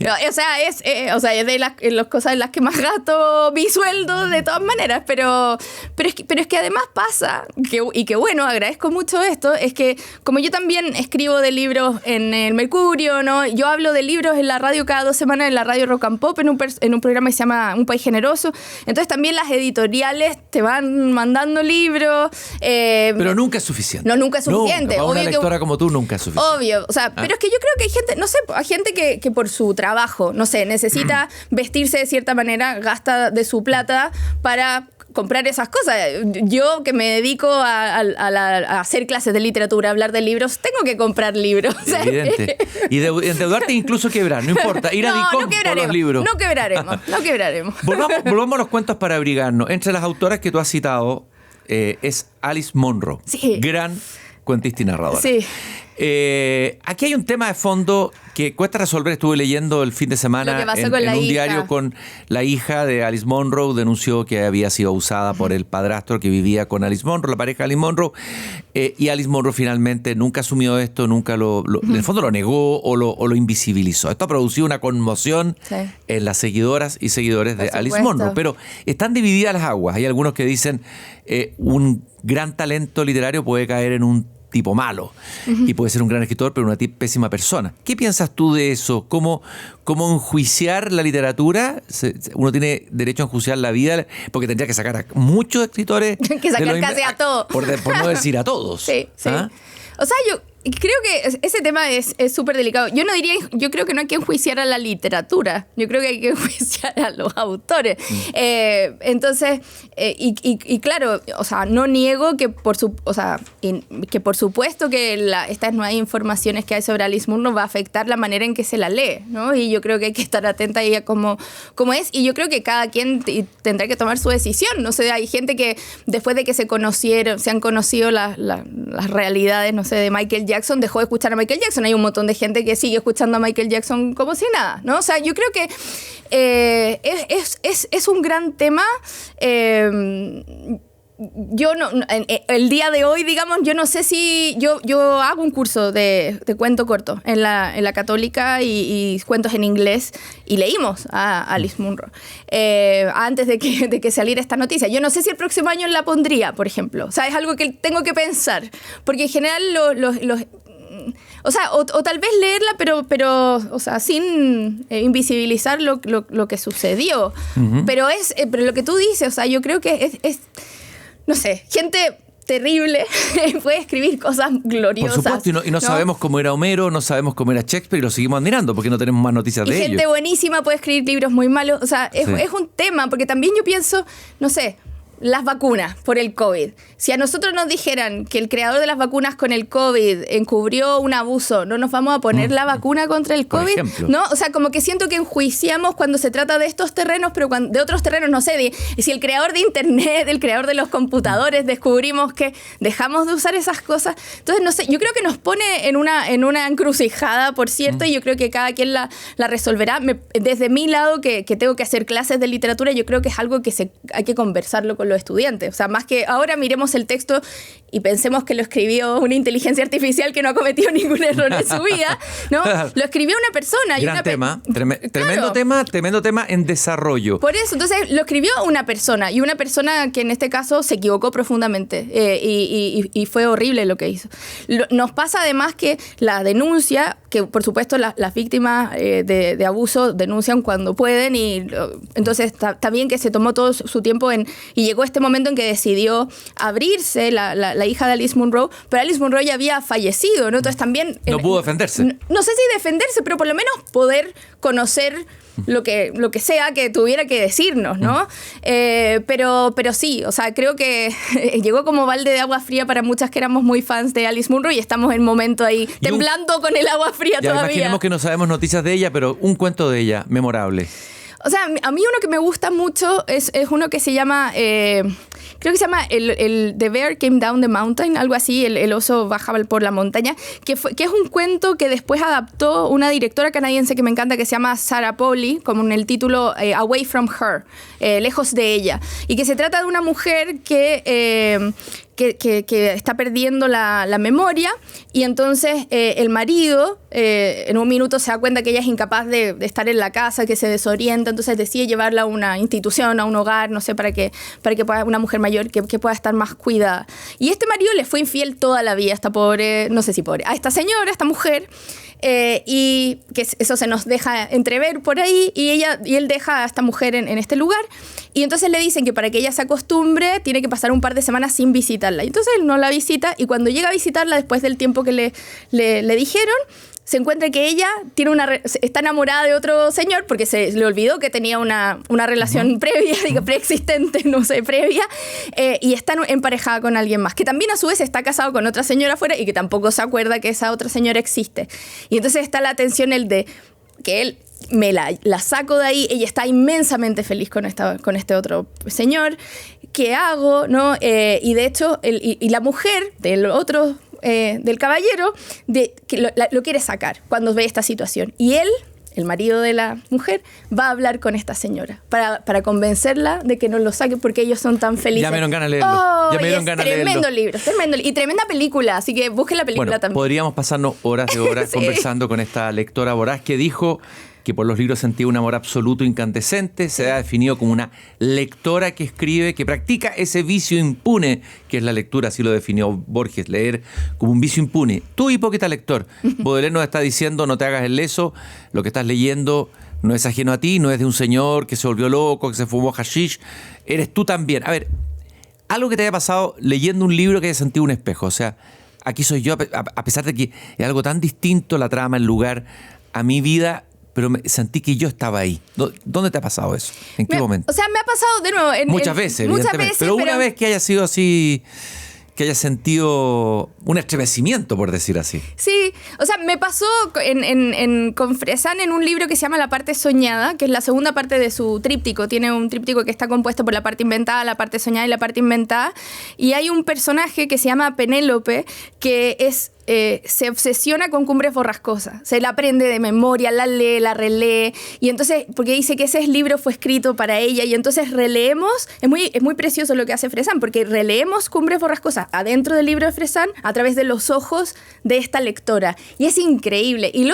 No, o sea, es de las cosas en las que más gasto mi sueldo de todas maneras, pero es que además pasa, que bueno, agradezco mucho esto, es que como yo también escribo de libros en el Mercurio, ¿no? Yo hablo de libros en la radio cada 2 semanas, en la radio Rock and Pop, en un programa que se llama Un País Generoso. Entonces también las editoriales te van mandando libros. Pero nunca es suficiente. No, nunca es suficiente. Para una lectora como tú nunca es suficiente. Obvio, o sea, pero es que yo creo que hay gente, no sé, hay gente que por su trabajo, no sé, necesita vestirse de cierta manera, gasta de su plata para comprar esas cosas. Yo, que me dedico a hacer clases de literatura, a hablar de libros, tengo que comprar libros. Evidente. Y endeudarte, incluso quebrar, no importa. Ir a Dicom por los libros. No quebraremos. Volvamos a los cuentos para abrigarnos. Entre las autoras que tú has citado es Alice Munro. Sí. Gran cuentista y narradora. Sí. Aquí hay un tema de fondo que cuesta resolver. Estuve leyendo el fin de semana en un diario con la hija de Alice Munro. Denunció que había sido abusada por el padrastro que vivía con Alice Munro, la pareja de Alice Munro. Y Alice Munro finalmente nunca asumió esto, nunca en el fondo lo negó o lo invisibilizó. Esto ha producido una conmoción en las seguidoras y seguidores de Alice Munro. Pero están divididas las aguas. Hay algunos que dicen un gran talento literario puede caer en un tipo malo y puede ser un gran escritor pero una pésima persona. ¿Qué piensas tú de eso? ¿Cómo enjuiciar la literatura? Uno tiene derecho a enjuiciar la vida porque tendría que sacar a muchos escritores que sacar casi a todos, por no decir a todos. Sí. O sea, yo creo que ese tema es súper delicado. Yo creo que no hay que enjuiciar a la literatura. Yo creo que hay que enjuiciar a los autores. Entonces, y claro, o sea, no niego que por supuesto que estas nuevas informaciones que hay sobre Alice Munro va a afectar la manera en que se la lee, ¿no? Y yo creo que hay que estar atenta a ella como es. Y yo creo que cada quien tendrá que tomar su decisión. No sé, hay gente que después de que se han conocido las realidades, no sé, de Michael Jackson, dejó de escuchar a Michael Jackson. Hay un montón de gente que sigue escuchando a Michael Jackson como si nada, ¿no? O sea, yo creo que es un gran tema. Yo no, el día de hoy, digamos, yo no sé si yo hago un curso de cuento corto en la Católica y cuentos en inglés, y leímos a Alice Munro antes de que saliera esta noticia. Yo no sé si el próximo año la pondría, por ejemplo. O sea, es algo que tengo que pensar, porque en general o sea, o tal vez leerla, pero o sea, sin invisibilizar lo que sucedió. Pero lo que tú dices, o sea, yo creo que es no sé, gente terrible, puede escribir cosas gloriosas. Por supuesto, y no sabemos cómo era Homero, no sabemos cómo era Shakespeare, y lo seguimos admirando porque no tenemos más noticias de ellos. Y gente buenísima puede escribir libros muy malos. O sea, es un tema, porque también yo pienso, no sé, las vacunas por el COVID. Si a nosotros nos dijeran que el creador de las vacunas con el COVID encubrió un abuso, ¿no nos vamos a poner la vacuna contra el COVID? ¿No? O sea, como que siento que enjuiciamos cuando se trata de estos terrenos, pero de otros terrenos, no sé, si el creador de Internet, el creador de los computadores, descubrimos que dejamos de usar esas cosas. Entonces, no sé, yo creo que nos pone en una encrucijada, por cierto, y yo creo que cada quien la resolverá. Desde mi lado, que tengo que hacer clases de literatura, yo creo que es algo que hay que conversarlo con los estudiantes. O sea, más que ahora miremos el texto y pensemos que lo escribió una inteligencia artificial que no ha cometido ningún error en su vida, ¿no? Lo escribió una persona. Gran tema, tremendo tema en desarrollo. Por eso, entonces lo escribió una persona, y una persona que en este caso se equivocó profundamente, y fue horrible lo que hizo. Nos pasa además que la denuncia, que por supuesto las víctimas de abuso denuncian cuando pueden, y entonces también que se tomó todo su tiempo y llegó este momento en que decidió abrirse la hija de Alice Munro, pero Alice Munro ya había fallecido, ¿no? Entonces también... No pudo defenderse. No sé si defenderse, pero por lo menos poder conocer lo que sea que tuviera que decirnos, ¿no? Pero sí, o sea, creo que llegó como balde de agua fría para muchas que éramos muy fans de Alice Munro, y estamos en el momento ahí temblando con el agua fría todavía. Imaginemos que no sabemos noticias de ella, pero un cuento de ella memorable. O sea, a mí uno que me gusta mucho es uno que se llama, creo que se llama The Bear Came Down the Mountain, algo así, el oso bajaba por la montaña, que es un cuento que después adaptó una directora canadiense que me encanta, que se llama Sarah Polley, como en el título Away from Her, lejos de ella, y que se trata de una mujer que está perdiendo la memoria, y entonces el marido en un minuto se da cuenta que ella es incapaz de estar en la casa, que se desorienta, entonces decide llevarla a una institución, a un hogar, no sé, para que pueda, una mujer mayor que pueda estar más cuidada. Y este marido le fue infiel toda la vida a esta pobre, no sé si pobre, a esta señora, a esta mujer, y que eso se nos deja entrever por ahí, y él deja a esta mujer en este lugar, y entonces le dicen que para que ella se acostumbre tiene que pasar un par de semanas sin visitarla. Y entonces él no la visita, y cuando llega a visitarla después del tiempo que le dijeron, se encuentra que ella está enamorada de otro señor, porque se le olvidó que tenía una relación previa, preexistente, no sé, previa, y está emparejada con alguien más, que también a su vez está casado con otra señora afuera y que tampoco se acuerda que esa otra señora existe. Y entonces está la tensión, el de que él me la saco de ahí, ella está inmensamente feliz con este otro señor, ¿qué hago? ¿No? Y de hecho, y la mujer del otro... del caballero, que lo quiere sacar cuando ve esta situación. Y él, el marido de la mujer, va a hablar con esta señora para convencerla de que no lo saque porque ellos son tan felices. Ya me dieron ganas de leerlo. Tremendo libro. Y tremenda película, así que busquen la película también. Podríamos pasarnos horas de horas Sí. conversando con esta lectora voraz que dijo que por los libros sentía un amor absoluto, incandescente. Se ha definido como una lectora que escribe, que practica ese vicio impune, que es la lectura, así lo definió Borges, leer como un vicio impune. Tú, hipócrita lector, Baudelaire nos está diciendo, no te hagas el leso, lo que estás leyendo no es ajeno a ti, no es de un señor que se volvió loco, que se fumó hashish, eres tú también. A ver, algo que te haya pasado leyendo un libro que haya sentido un espejo, o sea, aquí soy yo, a pesar de que es algo tan distinto la trama, el lugar, a mi vida... pero sentí que yo estaba ahí. ¿Dónde te ha pasado eso? ¿En qué momento? O sea, me ha pasado de nuevo... Muchas veces, evidentemente. Pero una vez que haya sido así... que haya sentido un estremecimiento, por decir así. Sí, o sea, me pasó con Fresán en un libro que se llama La parte soñada, que es la segunda parte de su tríptico. Tiene un tríptico que está compuesto por la parte inventada, la parte soñada y la parte inventada. Y hay un personaje que se llama Penélope, que se obsesiona con Cumbres Borrascosas. Se la aprende de memoria, la lee, la relee. Y entonces, porque dice que ese libro fue escrito para ella, y entonces releemos. Es muy precioso lo que hace Fresán, porque releemos Cumbres Borrascosas adentro del libro de Fresán a través de los ojos de esta lectora. Y es increíble. Y el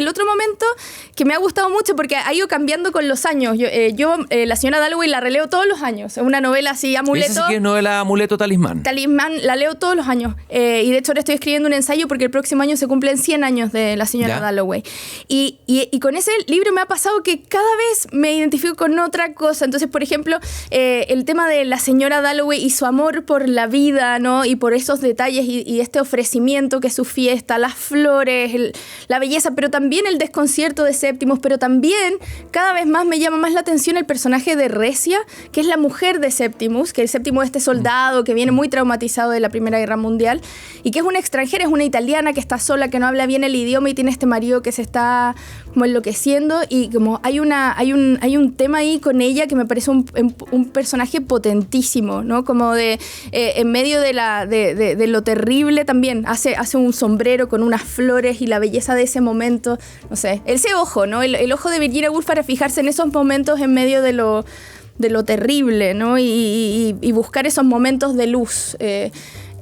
otro momento que me ha gustado mucho, porque ha ido cambiando con los años. Yo La señora Dalloway la releo todos los años. Es una novela así, amuleto. ¿Esa sí que es novela amuleto talismán? Talismán, la leo todos los años. Y de hecho ahora estoy escribiendo un ensayo ensayo porque el próximo año se cumplen 100 años de la señora Dalloway. Y con ese libro me ha pasado que cada vez me identifico con otra cosa. Entonces, por ejemplo, el tema de la señora Dalloway y su amor por la vida, ¿no? Y por esos detalles y este ofrecimiento que es su fiesta, las flores, la belleza, pero también el desconcierto de Séptimos, pero también cada vez más me llama más la atención el personaje de Recia, que es la mujer de Séptimos, que el Séptimo es este soldado que viene muy traumatizado de la Primera Guerra Mundial y que es una extranjera, es una italiana que está sola, que no habla bien el idioma y tiene este marido que se está como enloqueciendo, y como hay un tema ahí con ella que me parece un personaje potentísimo, ¿no? Como en medio de lo terrible también hace un sombrero con unas flores y la belleza de ese momento, no sé, ese ojo, ¿no? El ojo de Virginia Woolf para fijarse en esos momentos en medio de lo terrible, ¿no? Y buscar esos momentos de luz.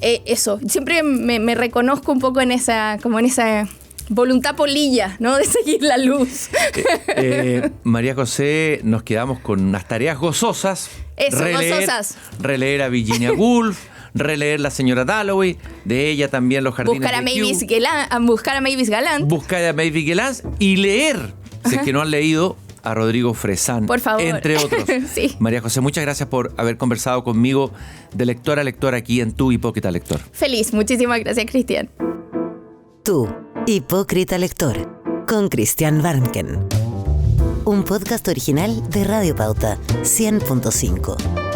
Eso, siempre me reconozco un poco en esa voluntad polilla, ¿no? De seguir la luz. María José, nos quedamos con unas tareas gozosas. Eso, gozosas. Releer a Virginia Woolf, releer La señora Dalloway, de ella también Los jardines buscar de Kew. Buscar a Mavis Gallant. Buscar a Mavis Gallant y leer, si es que no han leído, a Rodrigo Fresán, por favor, entre otros. Sí. María José, muchas gracias por haber conversado conmigo de lector a lector aquí en Tu Hipócrita Lector. Feliz, muchísimas gracias, Cristian. Tu Hipócrita Lector, con Cristian Warmken. Un podcast original de Radio Pauta 100.5.